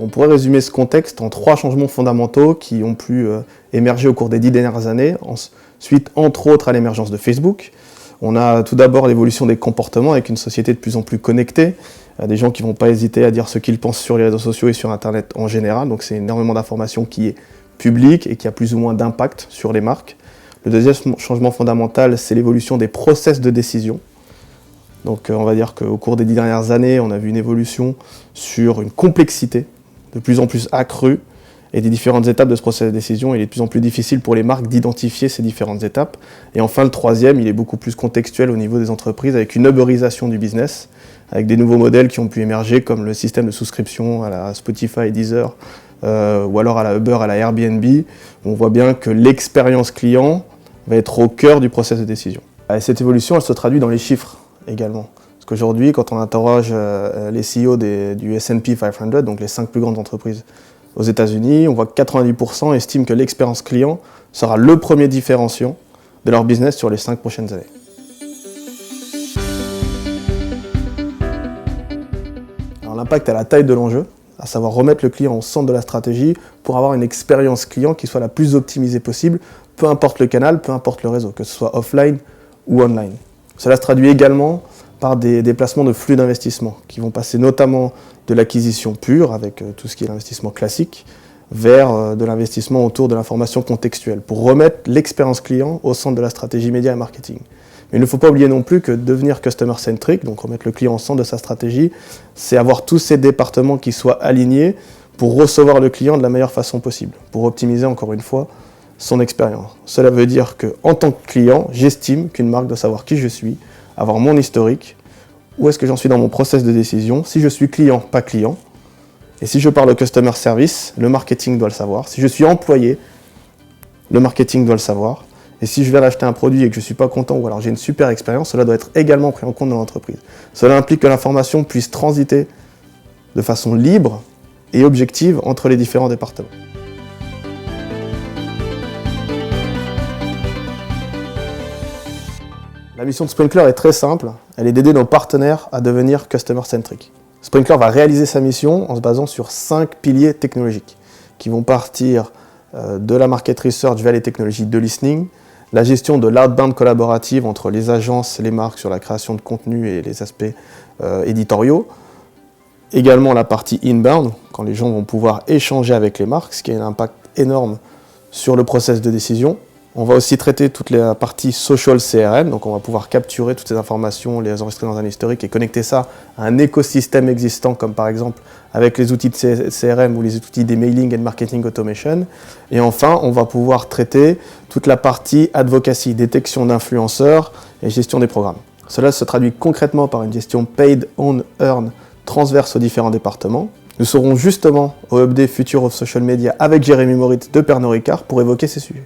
On pourrait résumer ce contexte en 3 changements fondamentaux qui ont pu émerger au cours des 10 dernières années, suite entre autres à l'émergence de Facebook. On a tout d'abord l'évolution des comportements avec une société de plus en plus connectée, des gens qui ne vont pas hésiter à dire ce qu'ils pensent sur les réseaux sociaux et sur Internet en général, donc c'est énormément d'informations qui est publique et qui a plus ou moins d'impact sur les marques. Le deuxième changement fondamental, c'est l'évolution des process de décision. Donc on va dire qu'au cours des 10 dernières années, on a vu une évolution sur une complexité de plus en plus accrue et des différentes étapes de ce processus de décision. Il est de plus en plus difficile pour les marques d'identifier ces différentes étapes. Et enfin, le troisième, il est beaucoup plus contextuel au niveau des entreprises avec une uberisation du business, avec des nouveaux modèles qui ont pu émerger comme le système de souscription à la Spotify, Deezer, ou alors à la Uber, à la Airbnb. On voit bien que l'expérience client va être au cœur du processus de décision. Et cette évolution, elle se traduit dans les chiffres également. Parce qu'aujourd'hui, quand on interroge les CEO du S&P 500, donc les 5 plus grandes entreprises aux États-Unis, on voit que 90% estiment que l'expérience client sera le premier différenciant de leur business sur les 5 prochaines années. Alors l'impact à la taille de l'enjeu, à savoir remettre le client au centre de la stratégie pour avoir une expérience client qui soit la plus optimisée possible, peu importe le canal, peu importe le réseau, que ce soit offline ou online. Cela se traduit également par des déplacements de flux d'investissement qui vont passer notamment de l'acquisition pure, avec tout ce qui est l'investissement classique, vers de l'investissement autour de l'information contextuelle, pour remettre l'expérience client au centre de la stratégie média et marketing. Mais il ne faut pas oublier non plus que devenir customer-centric, donc remettre le client au centre de sa stratégie, c'est avoir tous ces départements qui soient alignés pour recevoir le client de la meilleure façon possible, pour optimiser encore une fois son expérience. Cela veut dire qu'en tant que client, j'estime qu'une marque doit savoir qui je suis, avoir mon historique, où est-ce que j'en suis dans mon process de décision, si je suis client, pas client. Et si je parle au customer service, le marketing doit le savoir. Si je suis employé, le marketing doit le savoir. Et si je viens d'acheter un produit et que je ne suis pas content ou alors j'ai une super expérience, cela doit être également pris en compte dans l'entreprise. Cela implique que l'information puisse transiter de façon libre et objective entre les différents départements. La mission de Sprinklr est très simple, elle est d'aider nos partenaires à devenir customer-centric. Sprinklr va réaliser sa mission en se basant sur 5 piliers technologiques qui vont partir de la market research vers les technologies de listening, la gestion de l'outbound collaborative entre les agences et les marques sur la création de contenu et les aspects éditoriaux, également la partie inbound, quand les gens vont pouvoir échanger avec les marques, ce qui a un impact énorme sur le process de décision. On va aussi traiter toute la partie social CRM, donc on va pouvoir capturer toutes ces informations, les enregistrer dans un historique et connecter ça à un écosystème existant, comme par exemple avec les outils de CRM ou les outils des mailing and marketing automation. Et enfin, on va pouvoir traiter toute la partie advocacy, détection d'influenceurs et gestion des programmes. Cela se traduit concrètement par une gestion paid, on, earn, transverse aux différents départements. Nous serons justement au Update Future of Social Media avec Jérémy Moritz de Pernod Ricard pour évoquer ces sujets.